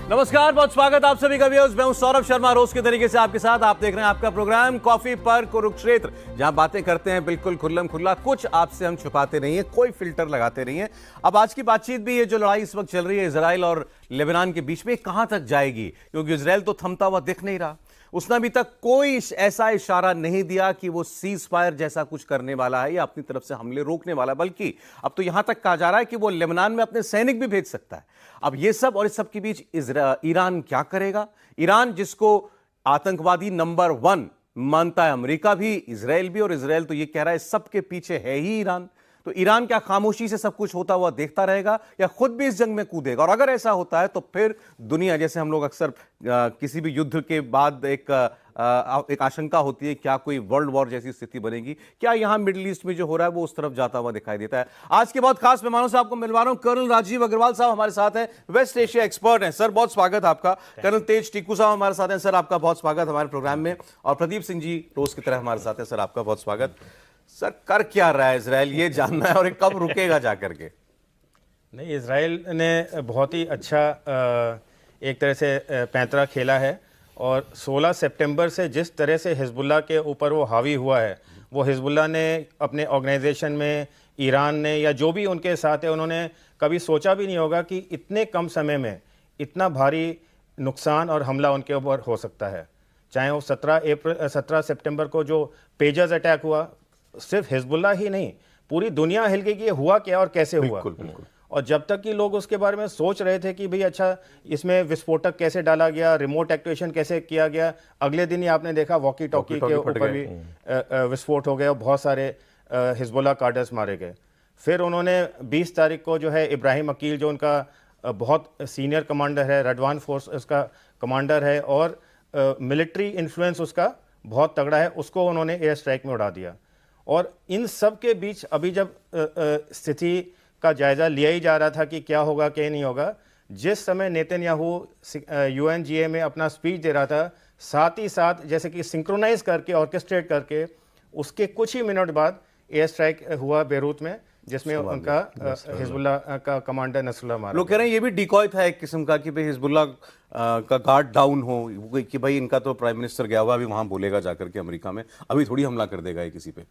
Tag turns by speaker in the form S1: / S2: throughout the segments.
S1: नमस्कार, बहुत स्वागत आप सभी का व्यूअर्स। मैं हूं सौरभ शर्मा, रोज के तरीके से आपके साथ। आप देख रहे हैं आपका प्रोग्राम कॉफी पर कुरुक्षेत्र, जहां बातें करते हैं बिल्कुल खुल्लम खुल्ला, कुछ आपसे हम छुपाते नहीं है, कोई फिल्टर लगाते नहीं है। अब आज की बातचीत भी, ये जो लड़ाई इस वक्त चल रही है इजराइल और लेबनान के बीच में, कहां तक जाएगी, क्योंकि इजराइल तो थमता हुआ दिख नहीं रहा। उसने अभी तक कोई ऐसा इशारा नहीं दिया कि वो सीज फायर जैसा कुछ करने वाला है या अपनी तरफ से हमले रोकने वाला है, बल्कि अब तो यहां तक कहा जा रहा है कि वो लेबनान में अपने सैनिक भी भेज सकता है। अब ये सब और इस सब के बीच ईरान क्या करेगा? ईरान, जिसको आतंकवादी नंबर 1 मानता है अमेरिका भी, इजराइल भी, और इजराइल तो ये कह रहा है सबके पीछे है ही ईरान। तो ईरान क्या खामोशी से सब कुछ होता हुआ देखता रहेगा या खुद भी इस जंग में कूदेगा? और अगर ऐसा होता है तो फिर दुनिया, जैसे हम लोग अक्सर किसी भी युद्ध के बाद एक आशंका होती है, क्या कोई वर्ल्ड वॉर जैसी स्थिति बनेगी? क्या यहां मिडिल ईस्ट में जो हो रहा है वो उस तरफ जाता हुआ दिखाई देता है? आज के बहुत खास मेहमानों से आपको मिलवा रहा हूं। कर्नल राजीव अग्रवाल साहब हमारे साथ हैं, वेस्ट एशिया एक्सपर्ट हैं। सर, बहुत स्वागत आपका। कर्नल तेज टीकू साहब हमारे साथ हैं। सर, आपका बहुत स्वागत हमारे प्रोग्राम में। और प्रदीप सिंह जी रोज की तरह हमारे साथ हैं। सर, आपका बहुत स्वागत। सर, कर क्या रहा है इजराइल, ये जानना है, और कब रुकेगा जाकर के?
S2: नहीं, इजराइल ने बहुत ही अच्छा एक तरह से पैंतरा खेला है, और 16 सितंबर से जिस तरह से हिजबुल्लाह के ऊपर वो हावी हुआ है, वो हिजबुल्लाह ने अपने ऑर्गेनाइजेशन में, ईरान ने, या जो भी उनके साथ है, उन्होंने कभी सोचा भी नहीं होगा कि इतने कम समय में इतना भारी नुकसान और हमला उनके ऊपर हो सकता है। चाहे वो 17 सितंबर को जो पेजर्स अटैक हुआ, सिर्फ हिजबुल्लाह ही नहीं, पूरी दुनिया हिल गई कि ये हुआ क्या और कैसे हुआ।
S1: बिल्कुल।
S2: और जब तक कि लोग उसके बारे में सोच रहे थे कि भाई अच्छा, इसमें विस्फोटक कैसे डाला गया, रिमोट एक्टिवेशन कैसे किया गया, अगले दिन ही आपने देखा वॉकी टॉकी के ऊपर भी विस्फोट हो गया और बहुत सारे हिजबुल्लाह कार्डर्स मारे गए। फिर उन्होंने 20 तारीख को जो है इब्राहिम अकील, जो उनका बहुत सीनियर कमांडर है, रडवान फोर्स उसका कमांडर है और मिलिट्री इन्फ्लुएंस उसका बहुत तगड़ा है, उसको उन्होंने एयर स्ट्राइक में उड़ा दिया। और इन सब के बीच अभी जब स्थिति का जायजा लिया ही जा रहा था कि क्या होगा क्या नहीं होगा, जिस समय नेतन्याहू यूएनजीए में अपना स्पीच दे रहा था, साथ ही साथ जैसे कि सिंक्रोनाइज करके, ऑर्केस्ट्रेट करके, उसके कुछ ही मिनट बाद एयर स्ट्राइक हुआ बेरूत में, जिसमें उनका हिजबुल्लाह का कमांडर नसरुल्लाह मारा।
S1: लोग कह रहे हैं ये भी डिकॉय था एक किस्म का, कि भाई हिजबुल्लाह का गार्ड डाउन हो, कि भाई इनका तो प्राइम मिनिस्टर गया हुआ, अभी वहां बोलेगा जाकर के अमेरिका में, अभी थोड़ी हमला कर देगा ये किसी पे।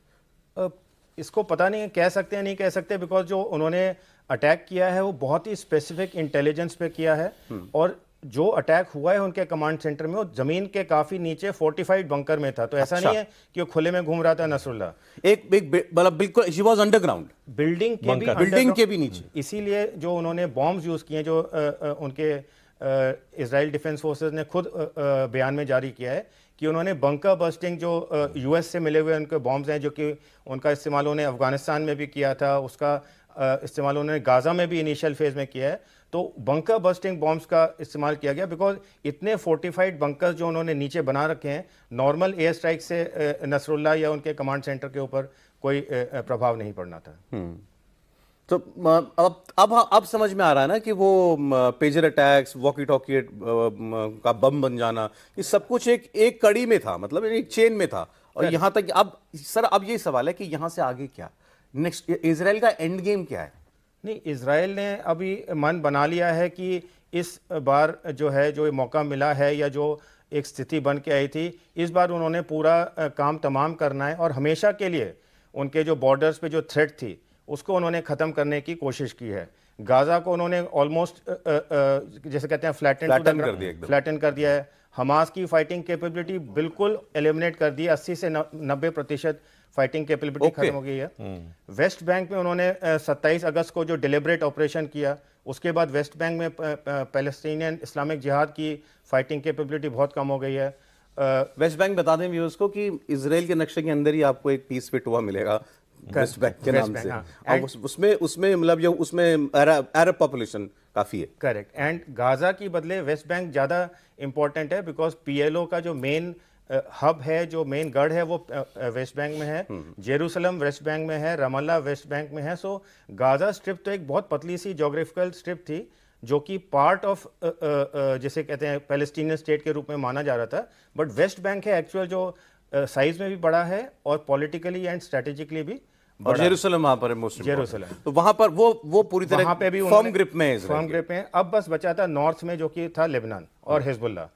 S2: इसको पता नहीं कह सकते हैं, नहीं कह सकते, बिकॉज जो उन्होंने अटैक किया है वो बहुत ही स्पेसिफिक इंटेलिजेंस पे किया है। और जो अटैक हुआ है उनके कमांड सेंटर में, वो जमीन के काफी नीचे फोर्टिफाइड बंकर में था। तो ऐसा नहीं है कि वो खुले में घूम रहा था नसरुल्लाह।
S1: एक मतलब बिल्कुल शी वाज अंडरग्राउंड, बिल्डिंग के भी नीचे।
S2: इसीलिए जो उन्होंने बॉम्ब्स यूज किए, जो उनके इजराइल डिफेंस फोर्सेस ने खुद बयान में जारी किया है कि उन्होंने बंकर बस्टिंग, जो यूएस से मिले हुए उनके बॉम्ब्स हैं, जो कि उनका इस्तेमाल उन्होंने अफगानिस्तान में भी किया था, उसका इस्तेमाल उन्होंने गाजा में भी इनिशियल फेज में किया है। तो बंकर बस्टिंग बॉम्ब्स का इस्तेमाल किया गया, बिकॉज इतने फोर्टिफाइड बंकर्स जो उन्होंने नीचे बना रखे हैं, नॉर्मल एयर स्ट्राइक से नसरुल्लाह या उनके कमांड सेंटर के ऊपर कोई प्रभाव नहीं पड़ना था।
S1: तो अब समझ में आ रहा है ना कि वो पेजर अटैक्स, वॉकी टॉकी का बम बन जाना, ये सब कुछ एक कड़ी में था, मतलब एक चेन में था। और यहां तक अब सर, अब ये सवाल है कि यहां से आगे क्या, नेक्स्ट इजराइल का एंड गेम क्या है?
S2: नहीं, इजराइल ने अभी मन बना लिया है कि इस बार जो है, जो मौका मिला है या जो एक स्थिति बन के आई थी, इस बार उन्होंने पूरा काम तमाम करना है और हमेशा के लिए उनके जो बॉर्डर्स पे जो थ्रेट थी उसको उन्होंने ख़त्म करने की कोशिश की है। गाज़ा को उन्होंने ऑलमोस्ट जैसे कहते हैं फ्लैटन कर दिया है। हमास की फाइटिंग कैपेबिलिटी बिल्कुल एलिमिनेट कर दी है, 80 से 90% फाइटिंग कैपेबिलिटी खत्म हो गई है। वेस्ट बैंक में उन्होंने 27 अगस्त को जो डिलिबरेट ऑपरेशन किया, उसके बाद वेस्ट बैंक में पैलेस्टीनियन इस्लामिक जिहाद की फाइटिंग कैपेबिलिटी बहुत कम हो गई है।
S1: वेस्ट बैंक बता दें व्यूअर्स को कि इजराइल के नक्शे के अंदर ही आपको एक पीस फिट हुआ मिलेगा वेस्ट बैंक के नाम से। हाँ। उसमें मतलब जो उसमें अरब पॉपुलेशन काफी है।
S2: करेक्ट। एंड गाजा की बदले वेस्ट बैंक ज्यादा इंपॉर्टेंट है, बिकॉज पीएलओ का जो मेन हब है, जो मेन गढ़ है, वो वेस्ट बैंक में है। जेरूसलम वेस्ट बैंक में है, रमल्ला वेस्ट बैंक में है। सो गाजा स्ट्रिप तो एक बहुत पतली सी ज्योग्राफिकल स्ट्रिप थी, जो कि पार्ट ऑफ जैसे कहते हैं पैलेस्टीनियन स्टेट के रूप में माना जा रहा था। बट वेस्ट बैंक है एक्चुअल जो साइज में भी बड़ा है और पॉलिटिकली एंड स्ट्रेटेजिकली भी
S1: और जेरूसलम वहां पर है मोस्ट
S2: जेरूसलम।
S1: तो वहां पर वो पूरी तरह
S2: वहां पे भी
S1: फर्म ग्रिप में है
S2: फर्म ग्रिप में। अब बस बचा था नॉर्थ में जो कि था लेबनान और हिजबुल्लाह।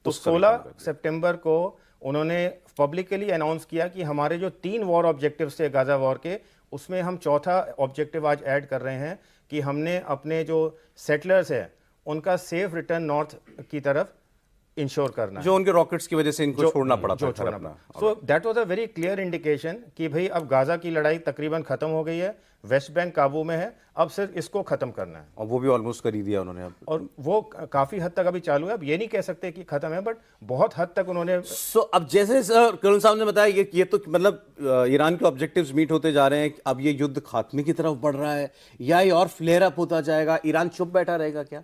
S2: तो 16 सितंबर को उन्होंने पब्लिकली अनाउंस किया कि हमारे जो 3 वॉर ऑब्जेक्टिव्स थे गाजा वॉर के, उसमें हम चौथा ऑब्जेक्टिव आज ऐड कर रहे हैं कि हमने अपने जो सेटलर्स है उनका सेफ रिटर्न नॉर्थ की तरफ इंश्योर करना है,
S1: जो उनके रॉकेट्स की वजह से इनको छोड़ना पड़ा था।
S2: So that was a very clear indication कि भाई अब गाजा की लड़ाई तकरीबन खत्म हो गई है, वेस्ट बैंक काबू में है, अब सिर्फ इसको खत्म करना है।
S1: और वो भी ऑलमोस्ट कर ही दिया उन्होंने अब।
S2: और वो काफी हद तक अभी चालू है। अब ये नहीं कह सकते कि खत्म है, बट बहुत हद तक उन्होंने
S1: अब जैसे सर कर्नल साहब ने बताया ये तो मतलब ईरान के ऑब्जेक्टिव्स मीट होते जा रहे हैं, अब ये युद्ध खात्मे की तरफ बढ़ रहा है या ये और फ्लेयर अप होता जाएगा? ईरान चुप बैठा रहेगा क्या?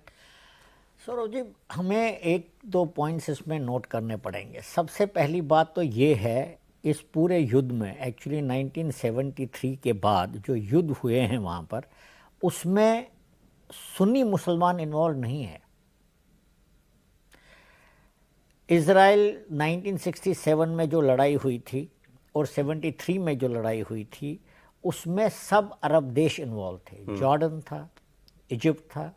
S3: सौरभ जी, हमें 1-2 पॉइंट्स इसमें नोट करने पड़ेंगे। सबसे पहली बात तो ये है, इस पूरे युद्ध में एक्चुअली 1973 के बाद जो युद्ध हुए हैं वहाँ पर, उसमें सुन्नी मुसलमान इन्वॉल्व नहीं है। इज़राइल 1967 में जो लड़ाई हुई थी और 73 में जो लड़ाई हुई थी, उसमें सब अरब देश इन्वॉल्व थे। जॉर्डन था, इजिप्ट था,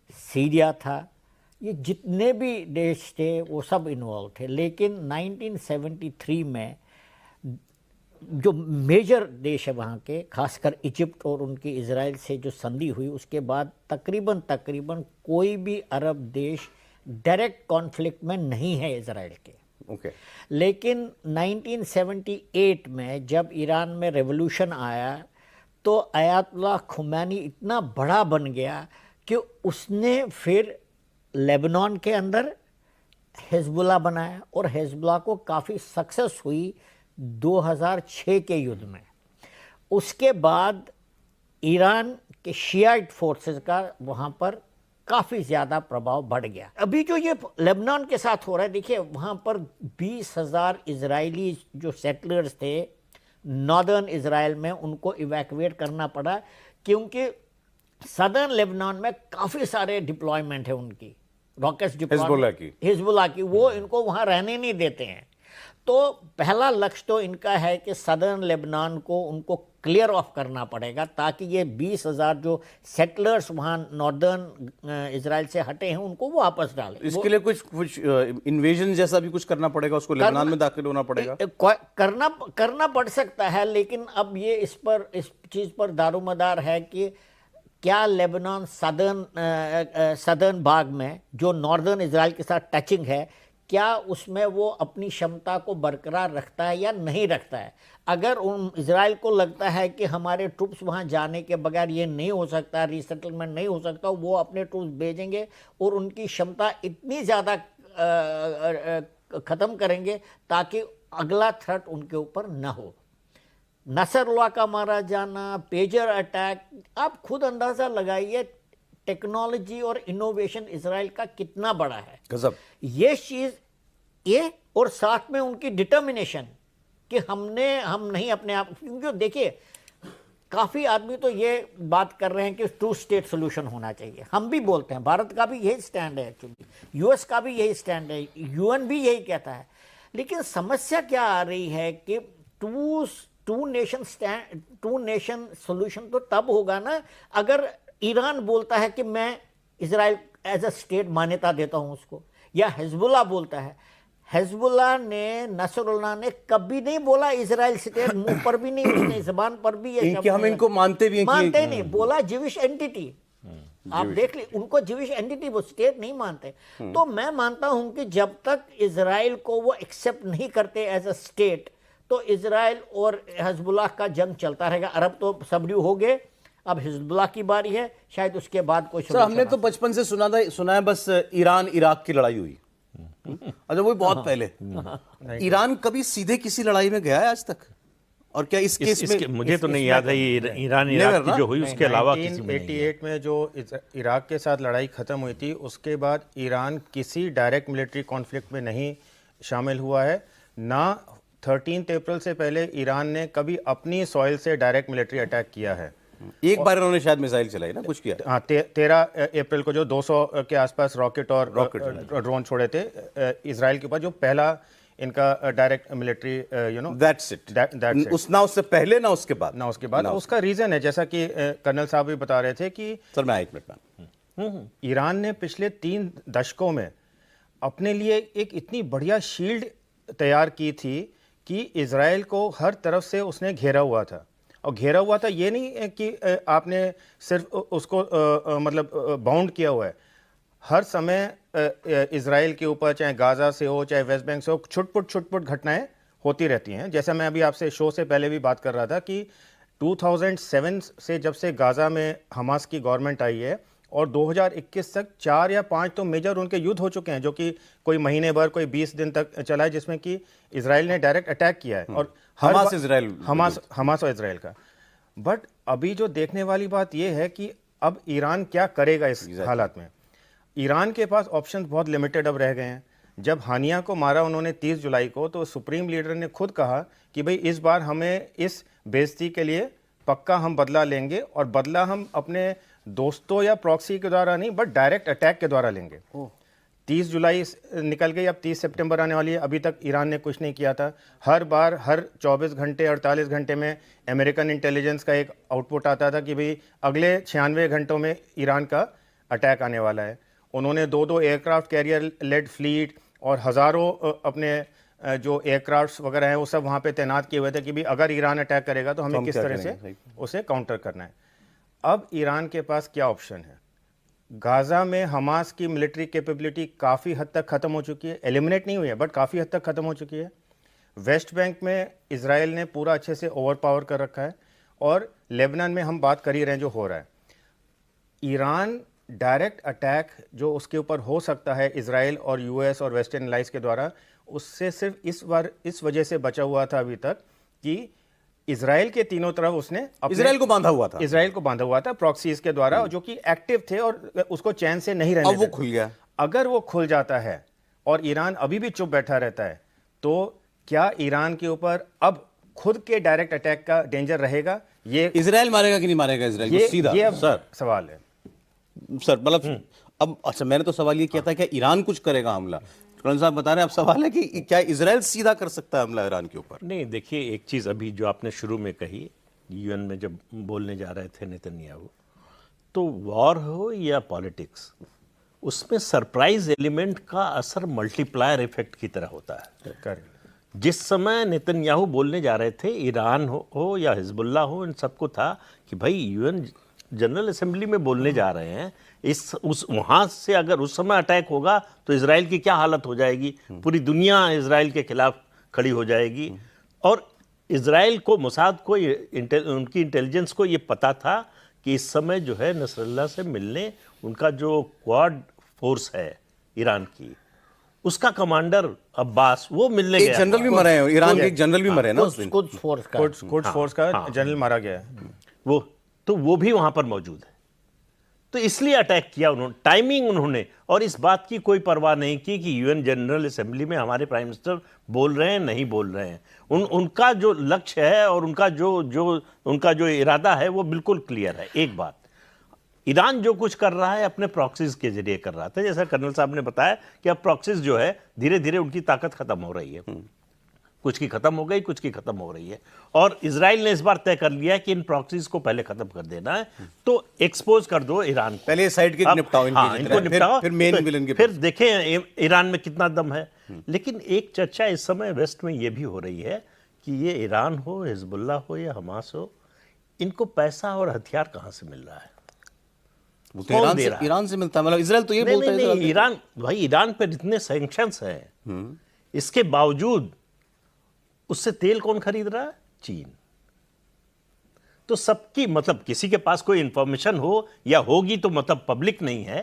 S3: सीरिया था, ये जितने भी देश थे वो सब इन्वॉल्व थे। लेकिन 1973 में जो मेजर देश है वहाँ के, खासकर इजिप्ट और उनकी इज़राइल से जो संधि हुई, उसके बाद तकरीबन कोई भी अरब देश डायरेक्ट कॉन्फ्लिक्ट में नहीं है इज़राइल के। लेकिन 1978 में जब ईरान में रेवोल्यूशन आया तो अयातुल्लाह खुमैनी इतना बड़ा बन गया कि उसने फिर लेबनान के अंदर हिजबुल्लाह बनाया और हिजबुल्लाह को काफ़ी सक्सेस हुई 2006 के युद्ध में। उसके बाद ईरान के शियाइट फोर्सेस का वहाँ पर काफ़ी ज़्यादा प्रभाव बढ़ गया। अभी जो ये लेबनान के साथ हो रहा है, देखिए वहाँ पर 20,000 इजरायली जो सेटलर्स थे नॉर्दर्न इजराइल में, उनको इवैक्यूएट करना पड़ा क्योंकि सदर्न लेबनान में काफ़ी सारे डिप्लॉयमेंट है उनकी, रॉकेट्स हिजबुल्लाह की, वो इनको वहाँ रहने नहीं देते हैं। तो पहला लक्ष्य तो इनका है कि सदर्न लेबनान को उनको क्लियर ऑफ करना पड़ेगा ताकि ये 20,000 जो सेटलर्स वहाँ नॉर्दर्न इजराइल से हटे हैं उनको वो वापस डालें।
S1: इसके लिए कुछ इन्वेजन जैसा भी कुछ करना पड़ेगा, उसको लेबनान में दाखिल होना पड़ेगा।
S3: करना पड़ सकता है, लेकिन अब ये इस चीज़ पर दारोमदार है कि क्या लेबनान सदर्न भाग में जो नॉर्दर्न इजराइल के साथ टचिंग है, क्या उसमें वो अपनी क्षमता को बरकरार रखता है या नहीं रखता है। अगर इजराइल को लगता है कि हमारे ट्रूप्स वहाँ जाने के बगैर ये नहीं हो सकता, रीसेटलमेंट नहीं हो सकता, वो अपने ट्रूप्स भेजेंगे और उनकी क्षमता इतनी ज़्यादा ख़त्म करेंगे ताकि अगला थ्रेट उनके ऊपर न हो। नसरुल्लाह का मारा जाना, पेजर अटैक, आप खुद अंदाज़ा लगाइए टेक्नोलॉजी और इनोवेशन इजराइल का कितना बड़ा है।
S1: गजब।
S3: ये चीज़ ये और साथ में उनकी डिटर्मिनेशन कि हम नहीं अपने आप, क्योंकि देखिए काफ़ी आदमी तो ये बात कर रहे हैं कि 2 स्टेट सोल्यूशन होना चाहिए। हम भी बोलते हैं, भारत का भी यही स्टैंड है, एक्चुअली यूएस का भी यही स्टैंड है, यूएन भी यही कहता है। लेकिन समस्या क्या आ रही है कि टू नेशन सोल्यूशन तो तब होगा ना अगर ईरान बोलता है कि मैं इजराइल एज अ स्टेट मान्यता देता हूं उसको, या हिजबुल्लाह बोलता है। हिजबुल्लाह ने, नसरुल्लाह ने कभी नहीं बोला इजराइल स्टेट, मुंह पर भी नहीं, उसने जबान पर भी ये
S1: शब्द हम इनको मानते भी हैं,
S3: मानते नहीं, बोला जिविश एंटिटी। आप देख ली, उनको जिविश एंटिटी, वो स्टेट नहीं मानते। तो मैं मानता हूं कि जब तक इजराइल को वो एक्सेप्ट नहीं करते एज अ स्टेट, तो इजराइल और हिजबुल्लाह का जंग चलता रहेगा। अरब तो सबड्यू हो गए, अब हिजबुल्लाह की बारी है, शायद उसके बाद कोई।
S1: सर, हमने तो बचपन से सुना है बस ईरान इराक की लड़ाई हुई। अच्छा, वो बहुत पहले। ईरान कभी सीधे किसी लड़ाई में गया है आज तक? और क्या इस केस में
S4: मुझे तो नहीं याद है ईरान इराक की जो हुई उसके अलावा किसी में
S2: 1988 में जो इराक के साथ लड़ाई खत्म हुई थी, उसके बाद ईरान किसी डायरेक्ट मिलिट्री कॉन्फ्लिक्ट में नहीं शामिल हुआ है। ना 13 अप्रैल से पहले ईरान ने कभी अपनी सॉइल से डायरेक्ट मिलिट्री अटैक किया है।
S1: एक बार उन्होंने शायद मिसाइल चलाई ना, कुछ किया।
S2: हाँ, 13 अप्रैल को जो 200 के आसपास रॉकेट और ड्रोन छोड़े थे इजराइल के ऊपर, जो पहला इनका डायरेक्ट मिलिट्री
S1: दैट्स इट, ना उससे पहले ना उसके बाद,
S2: ना उसके बाद। उसका रीजन है, जैसा कि कर्नल साहब भी बता रहे थे कि
S1: सर मैं 1 मिनट
S2: ईरान ने पिछले 3 दशकों में अपने लिए एक इतनी बढ़िया शील्ड तैयार की थी कि इजराइल को हर तरफ से उसने घेरा हुआ था। और घेरा हुआ था ये नहीं कि आपने सिर्फ उसको मतलब बाउंड किया हुआ है। हर समय इजराइल के ऊपर, चाहे गाजा से हो चाहे वेस्ट बैंक से हो, छुटपुट घटनाएं होती रहती हैं। जैसा मैं अभी आपसे शो से पहले भी बात कर रहा था कि 2007 से जब से गाजा में हमास की गवर्नमेंट आई है और 2021 तक 4 या 5 तो मेजर उनके युद्ध हो चुके हैं, जो कि कोई महीने भर, कोई 20 दिन तक चला है, जिसमें कि इजराइल ने डायरेक्ट अटैक किया है। और हमास और इजराइल का। बट अभी जो देखने वाली बात यह है कि अब ईरान क्या करेगा इस हालात में। ईरान के पास ऑप्शंस बहुत लिमिटेड अब रह गए हैं। जब हानिया को मारा उन्होंने 30 जुलाई को, तो सुप्रीम लीडर ने खुद कहा कि भाई इस बार हमें इस बेइज्जती के लिए पक्का हम बदला लेंगे, और बदला हम अपने दोस्तों या प्रॉक्सी के द्वारा नहीं, बट डायरेक्ट अटैक के द्वारा लेंगे। 30 जुलाई निकल गई, अब 30 सितंबर आने वाली है, अभी तक ईरान ने कुछ नहीं किया था। हर बार हर 24 घंटे 48 घंटे में अमेरिकन इंटेलिजेंस का एक आउटपुट आता था कि भाई अगले 96 घंटों में ईरान का अटैक आने वाला है। उन्होंने 2 एयरक्राफ्ट कैरियर लेड फ्लीट और हज़ारों अपने जो एयरक्राफ्ट्स वगैरह हैं वो सब वहाँ पे तैनात किए हुए थे कि भाई अगर ईरान अटैक करेगा तो हमें किस तरह से उसे काउंटर करना है। अब ईरान के पास क्या ऑप्शन है? गाजा में हमास की मिलिट्री कैपेबिलिटी काफ़ी हद तक ख़त्म हो चुकी है, एलिमिनेट नहीं हुई है बट काफ़ी हद तक ख़त्म हो चुकी है। वेस्ट बैंक में इजराइल ने पूरा अच्छे से ओवर पावर कर रखा है, और लेबनान में हम बात कर ही रहे हैं जो हो रहा है। ईरान डायरेक्ट अटैक जो उसके ऊपर हो सकता है इजराइल और यूएस और वेस्टर्न एलाइज के द्वारा, उससे सिर्फ इस वजह से बचा हुआ था अभी तक कि इजराइल के तीनों तरफ उसने
S1: इजराइल को बांधा हुआ था
S2: प्रॉक्सीज के द्वारा, जो कि एक्टिव थे और उसको चैन से नहीं रहने
S1: अब वो खुल गया।
S2: अगर वो खुल जाता है और ईरान अभी भी चुप बैठा रहता है, तो क्या ईरान के ऊपर अब खुद के डायरेक्ट अटैक का डेंजर रहेगा? ये
S1: इजराइल मारेगा कि नहीं मारेगा इजराइल को? सीधा
S2: ये सर सवाल है
S1: सर। मतलब अब अच्छा, मैंने तो सवाल ये किया था क्या ईरान कुछ करेगा हमला? कर्नल साहब बता रहे हैं, अब सवाल है कि क्या इजराइल सीधा कर सकता है हमला ईरान के ऊपर?
S4: नहीं, देखिए एक चीज़ अभी जो आपने शुरू में कही, यूएन में जब बोलने जा रहे थे नेतन्याहू, तो वॉर हो या पॉलिटिक्स, उसमें सरप्राइज एलिमेंट का असर मल्टीप्लायर इफेक्ट की तरह होता है। जिस समय नेतन्याहू बोलने जा रहे थे, ईरान हो या हिजबुल्ला हो, इन सबको था कि भाई यूएन जनरल असेंबली में बोलने जा रहे हैं, वहाँ से अगर उस समय अटैक होगा तो इजराइल की क्या हालत हो जाएगी, पूरी दुनिया इजराइल के खिलाफ खड़ी हो जाएगी। और इजराइल को, मोसाद को, उनकी इंटेलिजेंस को ये पता था कि इस समय जो है नसरल्ला से मिलने उनका जो क्वाड फोर्स है ईरान की, उसका कमांडर अब्बास वो मिलने गया।
S1: जनरल भी मरे हैं, ईरान के एक जनरल भी मरे हैं ना उस दिन।
S2: कुछ फोर्स का जनरल मारा गया है,
S4: वो भी वहां पर मौजूद है। तो इसलिए अटैक किया उन्होंने, टाइमिंग उन्होंने, और इस बात की कोई परवाह नहीं की कि यूएन जनरल असेंबली में हमारे प्राइम मिनिस्टर बोल रहे हैं नहीं बोल रहे हैं। उनका जो लक्ष्य है और उनका जो इरादा है वो बिल्कुल क्लियर है। एक बात, ईरान जो कुछ कर रहा है अपने प्रॉक्सीज के जरिए कर रहा था, जैसा कर्नल साहब ने बताया कि अब प्रॉक्सीज जो है धीरे धीरे उनकी ताकत खत्म हो रही है, कुछ की खत्म हो गई, कुछ की खत्म हो रही है। और इजराइल ने इस बार तय कर लिया है कि इन प्रॉक्सीज को पहले खत्म कर देना है, तो एक्सपोज कर दो ईरान को,
S1: पहले साइड के निपटाओ,
S4: इनको निपटाओ,
S1: फिर मेन विलन के
S4: फिर देखें ईरान में कितना दम है। लेकिन एक चर्चा इस समय वेस्ट में यह भी हो रही है कि ये ईरान हो, हिजबुल्ला हो या हमास हो, इनको पैसा और हथियार कहां से मिल रहा है?
S1: वो तो ईरान से मिलता है। मतलब इजराइल तो ये बोलता है
S4: ईरान, भाई ईरान पर इतने सैंक्शंस हैं, इसके बावजूद उससे तेल कौन खरीद रहा है? चीन। तो सबकी, मतलब किसी के पास कोई इंफॉर्मेशन हो या होगी तो मतलब पब्लिक नहीं है,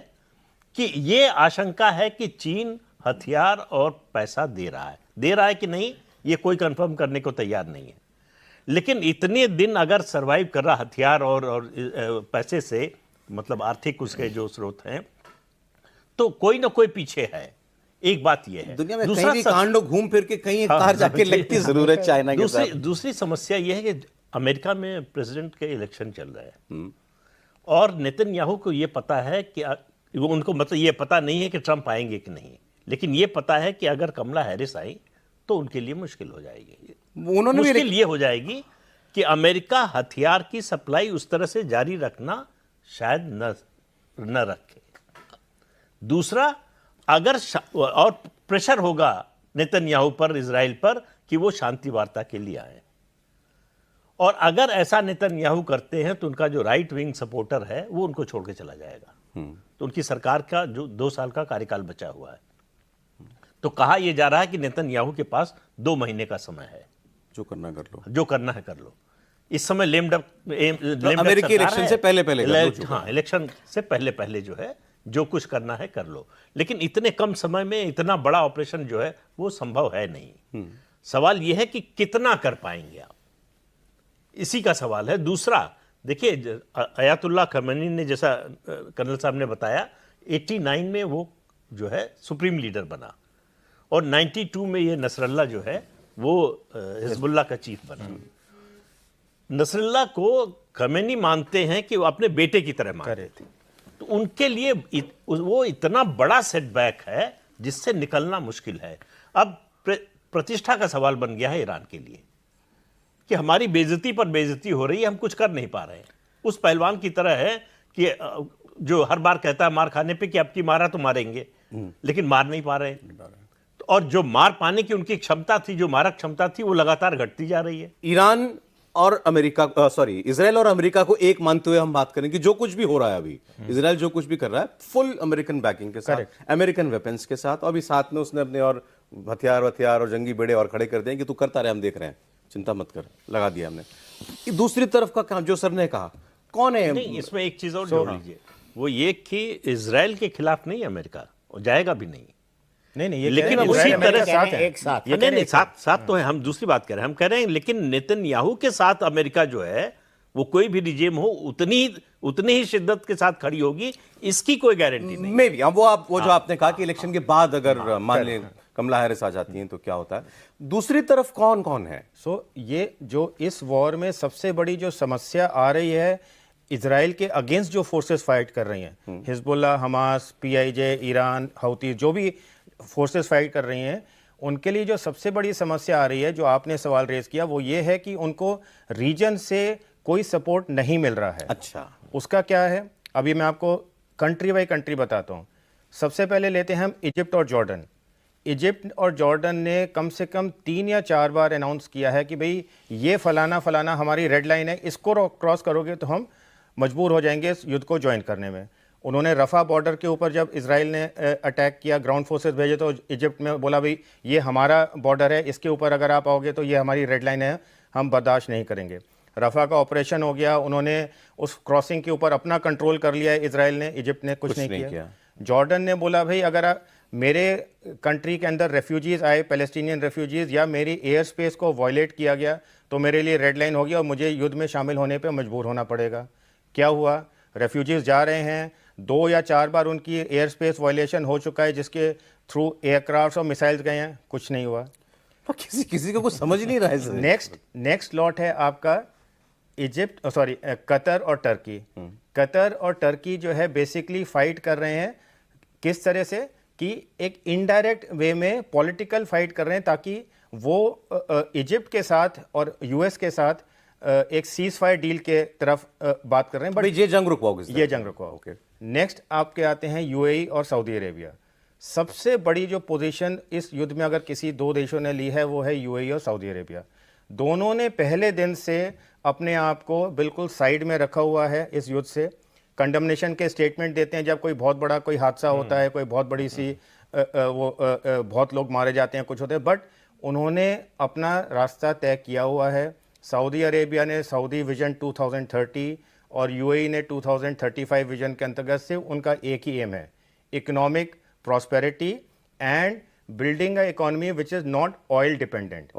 S4: कि ये आशंका है कि चीन हथियार और पैसा दे रहा है कि नहीं, ये कोई कंफर्म करने को तैयार नहीं है। लेकिन इतने दिन अगर सरवाइव कर रहा हथियार और पैसे से, मतलब आर्थिक उसके जो स्रोत हैं, तो कोई ना कोई पीछे है। एक बात यह है,
S1: दुनिया में कहीं भी कांडो घूम फिर के कहीं कार जाके लगती जरूर है चाइना के साथ।
S4: दूसरी समस्या यह है कि अमेरिका में प्रेसिडेंट के इलेक्शन चल रहे हैं, और नेतन्याहू को यह पता है कि उनको, मतलब ये पता नहीं है कि ट्रंप आएंगे कि नहीं, लेकिन ये पता है कि अगर कमला हैरिस आई तो उनके लिए मुश्किल हो जाएगी।
S1: उन्होंने भी
S4: मुश्किल ये हो जाएगी कि अमेरिका हथियार की सप्लाई उस तरह से जारी रखना शायद न रखे। दूसरा, अगर और प्रेशर होगा नेतन्याहू पर, इजराइल पर, कि वो शांति वार्ता के लिए आए, और अगर ऐसा नेतन्याहू करते हैं तो उनका जो राइट विंग सपोर्टर है वो उनको छोड़ के चला जाएगा। तो उनकी सरकार का जो 2 साल का कार्यकाल बचा हुआ है, तो कहा यह जा रहा है कि नेतन्याहू के पास 2 महीने का समय है,
S1: जो करना कर लो,
S4: जो करना है कर लो। इस समय
S1: अमेरिकी इलेक्शन से पहले
S4: हाँ, इलेक्शन से पहले जो है जो कुछ करना है कर लो, लेकिन इतने कम समय में इतना बड़ा ऑपरेशन जो है वो संभव है नहीं। सवाल यह है कि कितना कर पाएंगे आप, इसी का सवाल है। दूसरा, देखिए अयातुल्लाह खमेनी ने, जैसा कर्नल साहब ने बताया, 89 में वो जो है सुप्रीम लीडर बना, और 92 में ये नसरल्ला जो है वो हिजबुल्लाह का चीफ बना। नसरल्ला को खमेनी मानते हैं कि वो अपने बेटे की तरह मानते थे, तो उनके लिए वो इतना बड़ा सेटबैक है जिससे निकलना मुश्किल है। अब प्रतिष्ठा का सवाल बन गया है ईरान के लिए कि हमारी बेइज्जती पर बेइज्जती हो रही है, हम कुछ कर नहीं पा रहे हैं। उस पहलवान की तरह है कि जो हर बार कहता है मार खाने पे कि अब की मारा तो मारेंगे, लेकिन मार नहीं पा रहे। और जो मार पाने की उनकी क्षमता थी, जो मारक क्षमता थी, वो लगातार घटती जा रही है।
S1: ईरान और अमेरिका, इजराइल और अमेरिका को एक मानते हुए हम बात करें कि जो कुछ भी हो रहा है अभी, इजराइल जो कुछ भी कर रहा है फुल अमेरिकन बैकिंग के साथ, अमेरिकन वेपन्स के साथ, और अभी साथ में उसने अपने और हथियार और जंगी बेड़े और खड़े कर दिए कि तू करता रहे, हम देख रहे हैं, चिंता मत कर, लगा दिया हमने। दूसरी तरफ का काम जो सर ने कहा, कौन है?
S4: नहीं, इसमें एक चीज और जोड़ लीजिए, वो ये कि इजराइल के खिलाफ नहीं अमेरिका, और जाएगा भी नहीं।
S2: नहीं,
S4: लेकिन उसी तरह
S3: एक साथ
S4: नहीं, साथ तो है, हम दूसरी बात कर रहे हैं, हम कह रहे हैं लेकिन नेतन्याहू के साथ अमेरिका जो है वो कोई भी रिजीम हो उतनी ही शिद्दत के साथ खड़ी होगी, इसकी कोई गारंटी नहीं।
S1: मे बी वो जो आपने कहा कि इलेक्शन के बाद अगर मान लें कमला हैरिस आ जाती हैं तो क्या होता है। दूसरी तरफ कौन कौन है?
S2: ये जो इस वॉर में सबसे बड़ी जो समस्या आ रही है, इजराइल के अगेंस्ट जो फोर्सेस फाइट कर रही हैं, हिजबुल्लाह, हमास, पीआईजे, ईरान, हौती, जो भी फोर्सेस फाइट कर रही हैं, उनके लिए जो सबसे बड़ी समस्या आ रही है, जो आपने सवाल रेज किया, वो ये है कि उनको रीजन से कोई सपोर्ट नहीं मिल रहा है।
S1: अच्छा,
S2: उसका क्या है, अभी मैं आपको कंट्री बाय कंट्री बताता हूँ। सबसे पहले लेते हैं हम इजिप्ट और जॉर्डन। इजिप्ट और जॉर्डन ने कम से कम 3 या 4 बार अनाउंस किया है कि भाई ये फलाना फलाना हमारी रेड लाइन है, इसको क्रॉस करोगे तो हम मजबूर हो जाएंगे इस युद्ध को ज्वाइन करने में। उन्होंने रफा बॉर्डर के ऊपर जब इजराइल ने अटैक किया, ग्राउंड फोर्सेस भेजे, तो इजिप्ट में बोला भाई ये हमारा बॉर्डर है, इसके ऊपर अगर आप आओगे तो ये हमारी रेड लाइन है, हम बर्दाश्त नहीं करेंगे। रफा का ऑपरेशन हो गया, उन्होंने उस क्रॉसिंग के ऊपर अपना कंट्रोल कर लिया है इजराइल ने, इजिप्ट ने कुछ नहीं किया। जॉर्डन ने बोला भाई अगर मेरे कंट्री के अंदर रेफ्यूजीज आए, पैलेस्टीनियन रेफ्यूजीज, या मेरी एयर स्पेस को वायलेट किया गया तो मेरे लिए रेड लाइन होगी और मुझे युद्ध में शामिल होने पे मजबूर होना पड़ेगा। क्या हुआ, रेफ्यूजीज जा रहे हैं, 2 या 4 बार उनकी एयर स्पेस वायलेशन हो चुका है, जिसके थ्रू एयरक्राफ्ट और मिसाइल्स गए हैं, कुछ नहीं हुआ।
S1: तो किसी को कुछ समझ नहीं रहा है।
S2: नेक्स्ट लॉट है आपका कतर और टर्की। कतर और टर्की जो है बेसिकली फाइट कर रहे हैं, किस तरह से कि एक इनडायरेक्ट वे में पॉलिटिकल फाइट कर रहे हैं, ताकि वो इजिप्ट के साथ और यूएस के साथ एक सीज फायर डील के तरफ बात कर रहे हैं, बट
S1: ये जंग रुकवाओगे,
S2: ये जंग रुकवाओगे। नेक्स्ट आपके आते हैं यूएई और सऊदी अरेबिया। सबसे बड़ी जो पोजीशन इस युद्ध में अगर किसी 2 देशों ने ली है वो है यूएई और सऊदी अरेबिया। दोनों ने पहले दिन से अपने आप को बिल्कुल साइड में रखा हुआ है इस युद्ध से। कंडमनेशन के स्टेटमेंट देते हैं जब कोई बहुत बड़ा कोई हादसा होता है, कोई बहुत बड़ी सी बहुत लोग मारे जाते हैं, कुछ होते हैं, बट उन्होंने अपना रास्ता तय किया हुआ है। सऊदी अरेबिया ने सऊदी विजन 2030 और यूएई ने 2035 विजन के अंतर्गत से उनका एक ही एम है, economic prosperity and building a economy which is not oil dependent.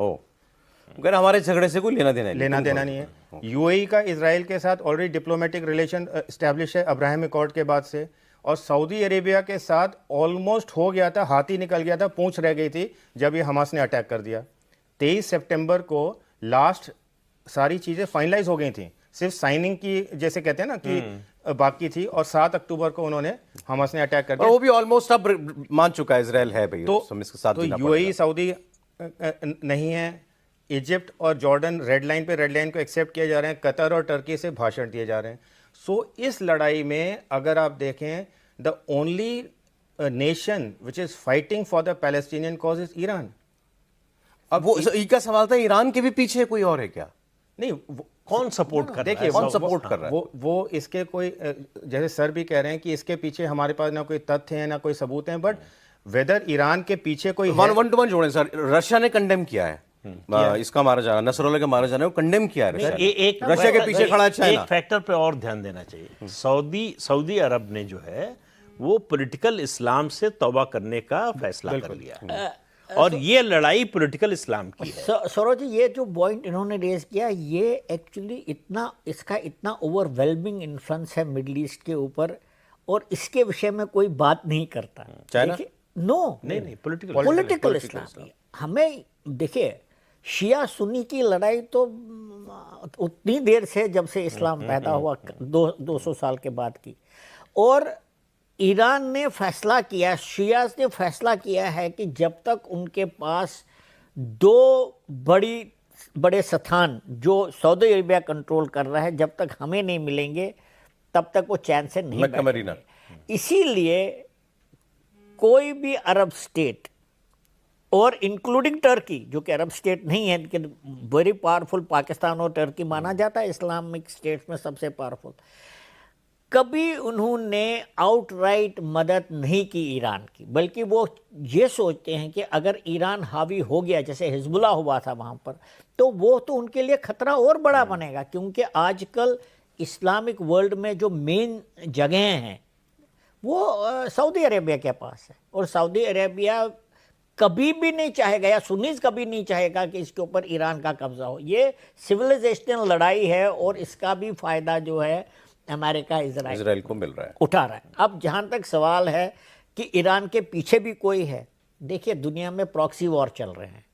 S1: अगर हमारे झगड़े से कोई लेना देना
S2: नहीं है। यूएई का इजराइल के साथ ऑलरेडी डिप्लोमेटिक रिलेशन एस्टैब्लिश है अब्राहम अकॉर्ड के बाद से, और सऊदी अरेबिया के साथ ऑलमोस्ट हो गया था, हाथ ही निकल गया था, पूंछ रह गई थी जब ये हमास ने अटैक कर दिया। 23 सितंबर को लास्ट सारी चीज़ें फाइनलाइज हो गई थी, सिर्फ साइनिंग की जैसे कहते हैं ना कि बाकी थी, और 7 अक्टूबर को उन्होंने हमास ने अटैक कर दिया।
S1: वो भी ऑलमोस्ट अब मान चुका है इजराइल है भाई,
S2: तो यूएई सऊदी नहीं है। इजिप्ट और जॉर्डन रेड लाइन को एक्सेप्ट किए जा रहे हैं, कतर और टर्की से भाषण दिए जा रहे हैं। सो इस लड़ाई में अगर आप देखें, the only nation which is fighting for the Palestinian cause is Iran.
S1: अब वो का सवाल था, ईरान के भी पीछे कोई और है क्या?
S2: नहीं,
S4: कौन सपोर्ट कर रहा है?
S1: कौन सपोर्ट कर रहा है?
S2: वो इसके कोई, जैसे सर भी कह रहे हैं कि इसके पीछे हमारे पास ना कोई तथ्य है ना कोई सबूत है, बट वेदर ईरान के पीछे कोई
S1: वन टू वन जोड़े सर। रशिया ने कंडेम किया है इसका मारा जाना, नसरुल्लाह का मारा जाना, वो कंडेम किया है रशिया ने। रशिया के पीछे खड़ा है चाइना।
S4: एक फैक्टर पे और ध्यान देना चाहिए। सऊदी अरब ने जो है वो पॉलिटिकल इस्लाम से तौबा करने का फैसला कर लिया है, और ये लड़ाई पॉलिटिकल इस्लाम की है।
S3: सौरभ जी, ये जो पॉइंट इन्होंने रेज किया, ये एक्चुअली इसका इतना ओवरवेलमिंग इन्फ्लुएंस है मिडिल ईस्ट के ऊपर, और इसके विषय में कोई बात नहीं करता।
S1: चाइना?
S3: नो,
S4: नहीं,
S3: पॉलिटिकल इस्लाम। हमें देखिए, शिया सुन्नी की लड़ाई तो उतनी देर से, जब से इस्लाम पैदा हुआ 200 साल के बाद की, और ईरान ने फैसला किया, शियाज ने फैसला किया है कि जब तक उनके पास 2 बड़े स्थान जो सऊदी अरेबिया कंट्रोल कर रहा है, जब तक हमें नहीं मिलेंगे तब तक वो चैन से नहीं बैठेंगे। इसीलिए कोई भी अरब स्टेट, और इंक्लूडिंग टर्की, जो कि अरब स्टेट नहीं है लेकिन वेरी पावरफुल, पाकिस्तान और टर्की माना जाता है इस्लामिक स्टेट्स में सबसे पावरफुल, कभी उन्होंने आउटराइट मदद नहीं की ईरान की, बल्कि वो ये सोचते हैं कि अगर ईरान हावी हो गया, जैसे हिजबुल्ला हुआ था वहाँ पर, तो वो तो उनके लिए खतरा और बड़ा बनेगा, क्योंकि आजकल इस्लामिक वर्ल्ड में जो मेन जगहें हैं वो सऊदी अरेबिया के पास है, और सऊदी अरेबिया कभी भी नहीं चाहेगा, या सुन्नीस कभी नहीं चाहेगा कि इसके ऊपर ईरान का कब्जा हो। ये सिविलाइजेशनल लड़ाई है, और इसका भी फायदा जो है अमेरिका इजराइल को मिल रहा है, उठा रहा है। अब जहाँ तक सवाल है कि ईरान के पीछे भी कोई है, देखिए दुनिया में प्रॉक्सी वॉर चल रहे हैं।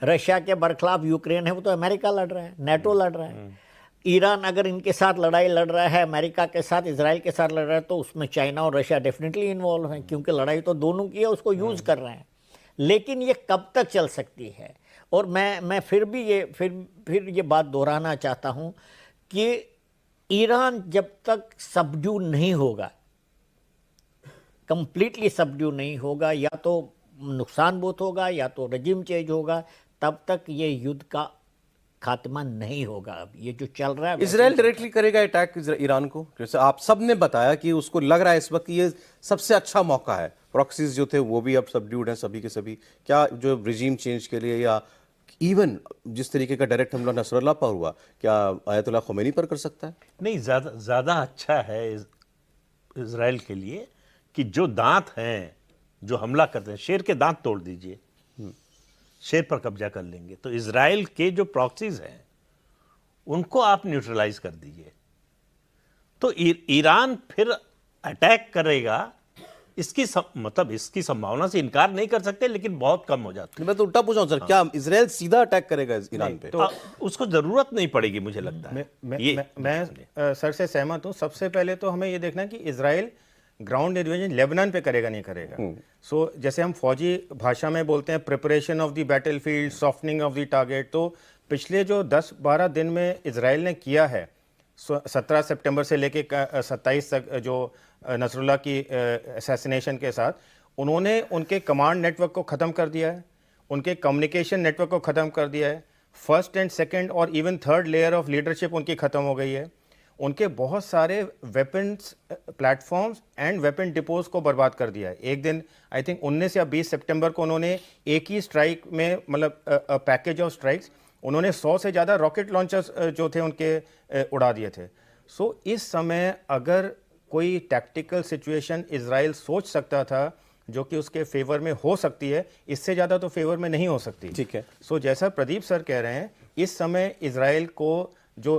S3: रशिया के बरखिलाफ यूक्रेन है, वो तो अमेरिका लड़ रहा है, नेटो लड़ रहा है। ईरान अगर इनके साथ लड़ाई लड़ रहा है, अमेरिका के साथ, इजराइल के साथ लड़ रहा है, तो उसमें चाइना और रशिया डेफिनेटली इन्वॉल्व हैं, क्योंकि लड़ाई तो दोनों की है, उसको यूज़ कर रहे हैं। लेकिन ये कब तक चल सकती है? और मैं फिर ये बात दोहराना चाहता हूँ कि ईरान जब तक सबड्यू नहीं होगा, कंप्लीटली सबड्यू नहीं होगा, या तो नुकसान बहुत होगा या तो रजीम चेंज होगा, तब तक ये युद्ध का खात्मा नहीं होगा। अब ये जो चल रहा है,
S1: इजराइल डायरेक्टली करेगा अटैक ईरान को, जैसे आप सब ने बताया कि उसको लग रहा है इस वक्त ये सबसे अच्छा मौका है। प्रॉक्सीज जो थे वो भी अब सबड्यूड हैं सभी के सभी। क्या जो रिजीम चेंज के लिए, या इवन जिस तरीके का डायरेक्ट हमला नसरुल्लाह पर हुआ, क्या आयतुल्लाह खुमैनी पर कर सकता है?
S4: नहीं, ज़्यादा अच्छा है इजराइल के लिए कि जो दांत हैं, जो हमला करते हैं, शेर के दांत तोड़ दीजिए, शेर पर कब्जा कर लेंगे। तो इजराइल के जो प्रॉक्सीज हैं उनको आप न्यूट्रलाइज कर दीजिए, तो ईरान फिर अटैक करेगा। इसकी संभावना से इनकार नहीं कर सकते, लेकिन बहुत कम हो जाती है।
S1: मैं तो उल्टा पूछा हूं सर, क्या इजराइल सीधा अटैक करेगा ईरान पे?
S4: तो उसको जरूरत नहीं पड़ेगी, मुझे लगता है।
S2: मैं सर से सहमत हूं। सबसे पहले तो हमें ये देखना है कि इजराइल ग्राउंड इन्वेजन लेबनान पे करेगा नहीं करेगा। सो जैसे हम फौजी भाषा में बोलते हैं preparation of the battlefield, softening of the target, तो पिछले जो 10-12 दिन में इजराइल ने किया है, 17 सितंबर से लेके 27 तक, जो नसरुल्लाह की असैसिनेशन के साथ, उन्होंने उनके कमांड नेटवर्क को ख़त्म कर दिया है, उनके कम्युनिकेशन नेटवर्क को ख़त्म कर दिया है, फर्स्ट एंड सेकंड और even third layer of leadership उनकी ख़त्म हो गई है, उनके बहुत सारे weapons platforms and weapon depots को बर्बाद कर दिया है। एक दिन आई थिंक 19 या 20 सितंबर को उन्होंने एक ही स्ट्राइक में, मतलब पैकेज ऑफ स्ट्राइक्स, उन्होंने 100 से ज़्यादा रॉकेट लॉन्चर्स जो थे उनके उड़ा दिए थे। सो इस समय अगर कोई टैक्टिकल सिचुएशन इजराइल सोच सकता था जो कि उसके फेवर में हो सकती है, इससे ज़्यादा तो फेवर में नहीं हो सकती।
S1: ठीक है।
S2: सो जैसा प्रदीप सर कह रहे हैं, इस समय इजराइल को जो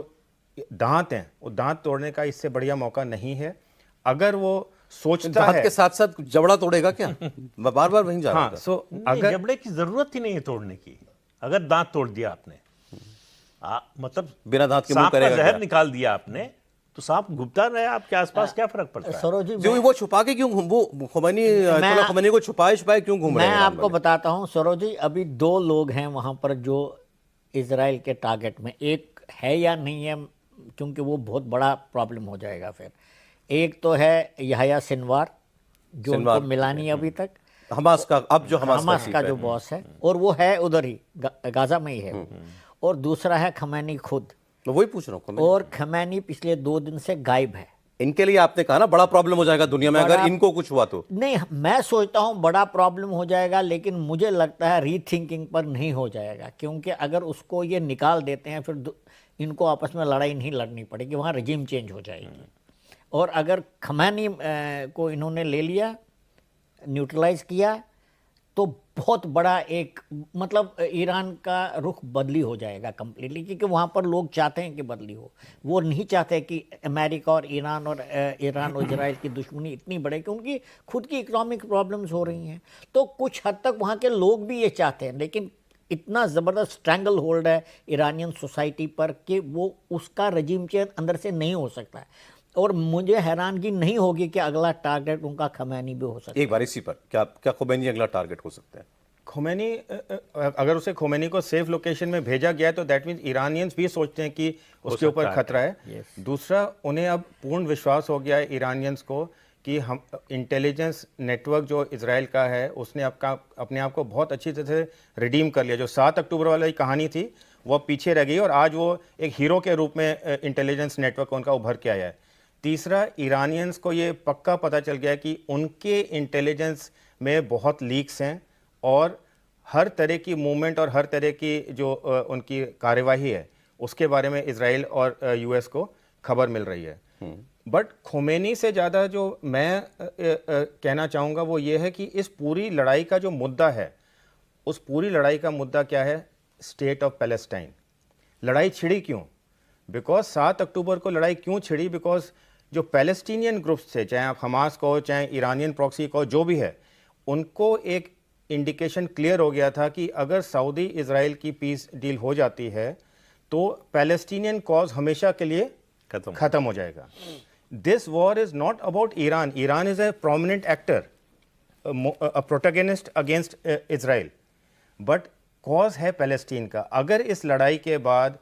S2: दांत हैं वो दांत तोड़ने का इससे बढ़िया मौका नहीं है। अगर वो सोचता है,
S1: के साथ साथ जबड़ा तोड़ेगा क्या? बार बार वहीं जा रहा
S2: हाँ, सो अगर
S4: जबड़े की जरूरत ही नहीं है तोड़ने की। अगर दांत तोड़ दिया आपने, मतलब
S1: बिना दांत के मुंह
S4: सांप का
S1: करेगा
S4: जहर
S1: क्या?
S4: निकाल दिया आपने, तो सांप घुमता रहे आपके आसपास, क्या फर्क पड़ता है?
S3: सरोज जी,
S1: जो वो छुपा के क्यों वो खमैनी को छुपाए क्यों घूम रहे
S3: मैं
S1: हैं?
S3: आपको बताता हूं सरोज जी, अभी 2 लोग हैं वहां पर जो इजराइल के टारगेट में, एक है या नहीं है, क्योंकि वो बहुत बड़ा प्रॉब्लम हो जाएगा फिर। एक तो है यहया सिनवार, जो उनको मिला नहीं अभी तक,
S1: हमास का, अब जो
S3: हमास का जो बॉस है, और वो है उधर ही गाजा में ही है। और दूसरा है खमैनी खुद,
S1: मैं वही पूछ रहा हूँ।
S3: और खमैनी पिछले 2 दिन से गायब है।
S1: इनके लिए आपने कहा ना बड़ा प्रॉब्लम हो जाएगा दुनिया में अगर इनको कुछ हुआ तो।
S3: नहीं, मैं सोचता हूं बड़ा प्रॉब्लम हो जाएगा, लेकिन मुझे लगता है रीथिंकिंग पर नहीं हो जाएगा, क्योंकि अगर उसको ये निकाल देते हैं फिर इनको आपस में लड़ाई नहीं लड़नी पड़ेगी, वहाँ रजीम चेंज हो जाएगी। और अगर खमैनी को इन्होंने ले लिया, न्यूट्रलाइज किया, तो बहुत बड़ा एक मतलब ईरान का रुख बदली हो जाएगा कम्प्लीटली, क्योंकि वहाँ पर लोग चाहते हैं कि बदली हो। वो नहीं चाहते कि अमेरिका और ईरान और इजराइल की दुश्मनी इतनी बढ़े कि उनकी खुद की इकोनॉमिक प्रॉब्लम्स हो रही हैं। तो कुछ हद तक वहाँ के लोग भी ये चाहते हैं, लेकिन इतना ज़बरदस्त स्ट्रैंगल होल्ड है ईरानियन सोसाइटी पर कि वो उसका रजीम चेंज अंदर से नहीं हो सकता है। और मुझे हैरानगी नहीं होगी कि अगला टारगेट उनका खमैनी भी हो सकता है।
S1: एक बार इसी पर क्या खुमैनी अगला टारगेट हो सकता है?
S2: खोमेनी, अगर उसे खोमेनी को सेफ लोकेशन में भेजा गया तो दैट मीन्स ईरानियंस भी सोचते हैं कि उसके ऊपर खतरा है। दूसरा, उन्हें अब पूर्ण विश्वास हो गया है ईरानियंस को कि हम इंटेलिजेंस नेटवर्क जो इजराइल का है उसने अपने आप को बहुत अच्छी तरह से रिडीम कर लिया। जो 7 अक्टूबर वाली कहानी थी वो पीछे रह गई और आज वो एक हीरो के रूप में इंटेलिजेंस नेटवर्क उनका उभर के आया है। तीसरा, ईरानियंस को ये पक्का पता चल गया कि उनके इंटेलिजेंस में बहुत लीक्स हैं और हर तरह की मूवमेंट और हर तरह की जो उनकी कार्यवाही है उसके बारे में इजराइल और यूएस को खबर मिल रही है। बट खोमेनी से ज़्यादा जो मैं कहना चाहूँगा वो ये है कि इस पूरी लड़ाई का जो मुद्दा है, उस पूरी लड़ाई का मुद्दा क्या है? State of Palestine. लड़ाई छिड़ी क्यों? बिकॉज 7 अक्टूबर को लड़ाई क्यों छिड़ी? बिकॉज जो पैलेस्टीनियन ग्रुप्स थे, चाहे आप हमास को, चाहे ईरानियन प्रॉक्सी को, जो भी है, उनको एक इंडिकेशन क्लियर हो गया था कि अगर सऊदी इजराइल की पीस डील हो जाती है तो पैलेस्टीनियन कॉज हमेशा के लिए खत्म हो जाएगा। This war is not about Iran. Iran is a prominent actor, a protagonist against Israel, but cause है पैलेस्टीन का। अगर इस लड़ाई के बाद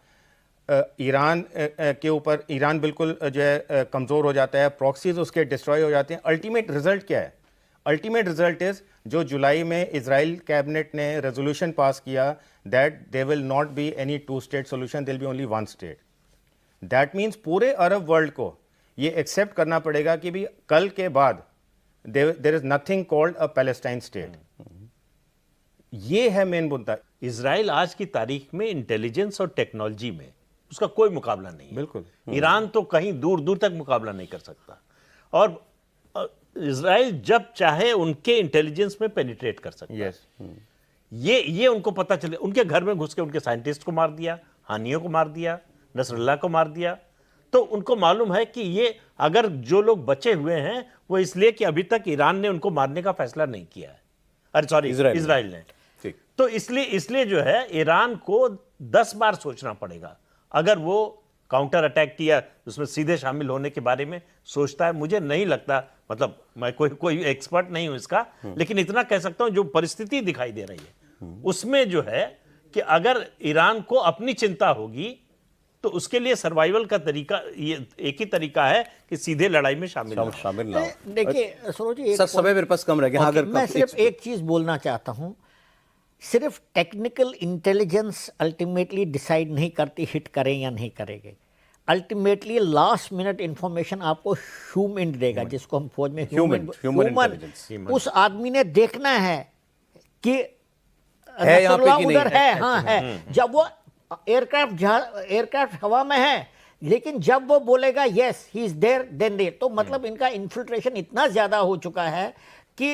S2: ईरान के ऊपर ईरान बिल्कुल जो है कमज़ोर हो जाता है, प्रॉक्सीज उसके डिस्ट्रॉय हो जाते हैं, अल्टीमेट रिजल्ट क्या है? अल्टीमेट रिजल्ट इज जो जुलाई में इजराइल कैबिनेट ने रेजोल्यूशन पास किया that they will not be any 2 state solution, there be only 1 state. That means पूरे अरब वर्ल्ड को ये एक्सेप्ट करना पड़ेगा कि भी कल के बाद there is nothing called a Palestine state. ये है मेन मुद्दा।
S4: इजराइल आज की तारीख में इंटेलिजेंस और टेक्नोलॉजी में उसका कोई मुकाबला नहीं है।
S2: बिल्कुल।
S4: ईरान तो कहीं दूर दूर तक मुकाबला नहीं कर सकता, और इजराइल जब चाहे उनके इंटेलिजेंस में पेनिट्रेट कर सकता है। ये उनको पता चले। उनके घर में घुस के उनके साइंटिस्ट को मार दिया, हानियों को मार दिया, नसरुल्लाह को मार दिया। तो उनको मालूम है कि ये अगर जो लोग बचे हुए हैं वो इसलिए कि अभी तक ईरान ने उनको मारने का फैसला नहीं किया है, अरे सॉरी इजराइल ने। तो इसलिए जो है ईरान को 10 बार सोचना पड़ेगा अगर वो काउंटर अटैक किया, उसमें सीधे शामिल होने के बारे में सोचता है। मुझे नहीं लगता, मतलब मैं कोई एक्सपर्ट नहीं हूं इसका, लेकिन इतना कह सकता हूं जो परिस्थिति दिखाई दे रही है उसमें जो है कि अगर ईरान को अपनी चिंता होगी तो उसके लिए सर्वाइवल का तरीका ये एक ही तरीका है कि सीधे लड़ाई में शामिल ना हो।
S3: देखिए सरोज जी,
S1: सर समय मेरे पास कम रह गया।
S3: मैं सिर्फ एक चीज बोलना चाहता हूं। सिर्फ टेक्निकल इंटेलिजेंस अल्टीमेटली डिसाइड नहीं करती हिट करें या नहीं करेंगे। अल्टीमेटली लास्ट मिनट इंफॉर्मेशन आपको ह्यूमन देगा, जिसको हम फौज में ह्यूमन। उस आदमी ने देखना है कि
S1: है यहाँ पे कि नहीं
S3: है, हाँ है। जब वो एयरक्राफ्ट हवा में है, लेकिन जब वो बोलेगा yes he is there then there, तो मतलब इनका इन्फिल्ट्रेशन इतना ज्यादा हो चुका है कि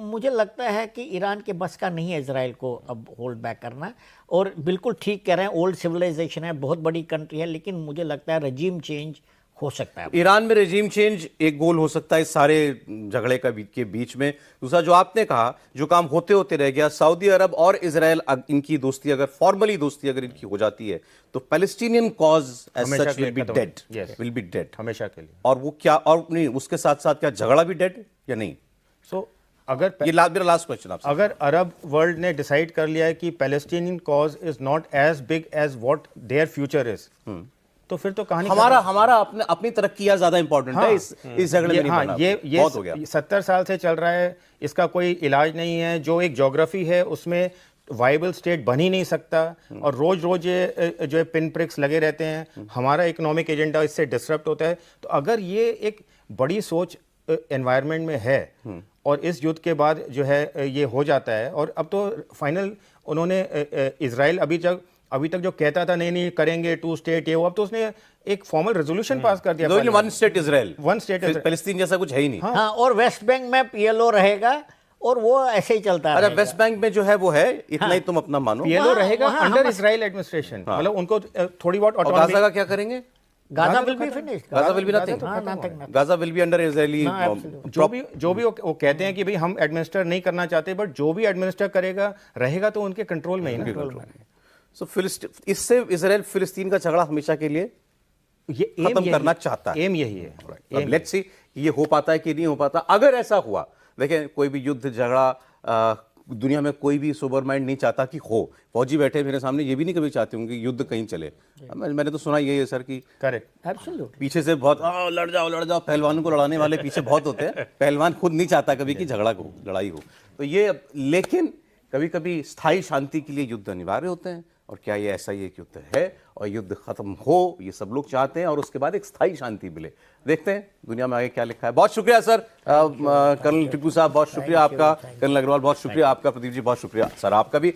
S3: मुझे लगता है कि ईरान के बस का नहीं है इजराइल को अब होल्ड बैक करना। और बिल्कुल ठीक कह रहे हैं, ओल्ड सिविलाइजेशन है, बहुत बड़ी कंट्री है, लेकिन मुझे लगता है रजीम चेंज हो सकता है।
S1: ईरान में रेजिम चेंज एक गोल हो सकता है इस सारे झगड़े के बीच में। दूसरा जो आपने कहा, जो काम होते होते रह गया, सऊदी अरब और इजराइल इनकी दोस्ती अगर फॉर्मली दोस्ती अगर इनकी हो जाती है तो Palestinian cause as such will be dead, will be dead
S2: हमेशा के लिए।
S1: और वो क्या, और नहीं उसके साथ साथ क्या झगड़ा भी डेड या नहीं?
S2: सो अगर
S1: ये मेरा लास्ट क्वेश्चन आपसे,
S2: अगर अरब वर्ल्ड ने डिसाइड कर लिया है कि Palestinian cause is not as big as what their future is, तो फिर तो कहानी
S1: हमारा अपनी तरक्की ज्यादा इंपॉर्टेंट है इस झगड़े में नहीं पड़ना।
S2: ये
S1: बहुत हो गया।
S2: 70 साल से चल रहा है, इसका कोई इलाज नहीं है। जो एक ज्योग्राफी है उसमें वाइबल स्टेट बन ही नहीं सकता, और रोज रोज ये जो है पिन प्रिक्स लगे रहते हैं। हमारा इकोनॉमिक एजेंडा इससे डिसरप्ट होता है। तो अगर ये एक बड़ी सोच एनवायरनमेंट में है और इस युद्ध के बाद जो है ये हो जाता है, और अब तो फाइनल उन्होंने इजराइल अभी तक जो कहता था नहीं करेंगे 2 स्टेट ये वो, अब तो उसने एक फॉर्मल रेजोल्यूशन पास कर दिया।
S1: 1 स्टेट इजराइल,
S2: 1 स्टेट
S1: पैलेस्टीन जैसा कुछ है ही नहीं।
S3: हाँ, और वेस्ट बैंक में PLO रहेगा और वो ऐसे ही चलता
S1: अरे
S3: रहेगा।
S1: वेस्ट बैंक में जो है वो है, इतना ही तुम अपना मानो।
S2: PLO रहेगा
S3: वहाँ
S2: अंडर इजराइल एडमिनिस्ट्रेशन, मतलब उनको थोड़ी बहुत
S1: और
S2: ऑटोनॉमी।
S1: गाजा का क्या करेंगे?
S3: Gaza will be finished.
S1: Gaza will be nothing. Gaza will be under Israeli.
S2: जो भी वो कहते हैं कि भाई हम एडमिनिस्टर नहीं करना चाहते, बट जो भी एडमिनिस्टर करेगा रहेगा तो उनके कंट्रोल में ही ना।
S1: सो इससे इजराइल फिलिस्तीन का झगड़ा हमेशा के लिए
S2: ये
S1: खत्म करना चाहता है।
S2: एम यही है।
S1: अब लेट्स सी ये हो पाता है कि नहीं हो पाता। अगर ऐसा हुआ, देखें कोई भी युद्ध झगड़ा दुनिया में कोई भी सोबर माइंड नहीं चाहता कि हो। फौजी बैठे मेरे सामने ये भी नहीं कभी चाहते होंगे कि युद्ध कहीं चले। मैंने तो सुना यही है सर कि
S2: करेक्ट,
S3: एब्सोल्युटली।
S1: पीछे से बहुत लड़ जाओ, पहलवानों को लड़ाने वाले पीछे बहुत होते हैं। पहलवान खुद नहीं चाहता कभी कि झगड़ा हो, लड़ाई हो। तो ये, लेकिन कभी कभी स्थायी शांति के लिए युद्ध अनिवार्य होते हैं। और क्या ये ऐसा ही एक युद्ध है और युद्ध खत्म हो, ये सब लोग चाहते हैं, और उसके बाद एक स्थायी शांति मिले। देखते हैं दुनिया में आगे क्या लिखा है। बहुत शुक्रिया सर, कर्नल टिप्पू साहब बहुत शुक्रिया आपका, कर्नल अग्रवाल बहुत शुक्रिया आपका, प्रदीप जी बहुत शुक्रिया सर आपका भी।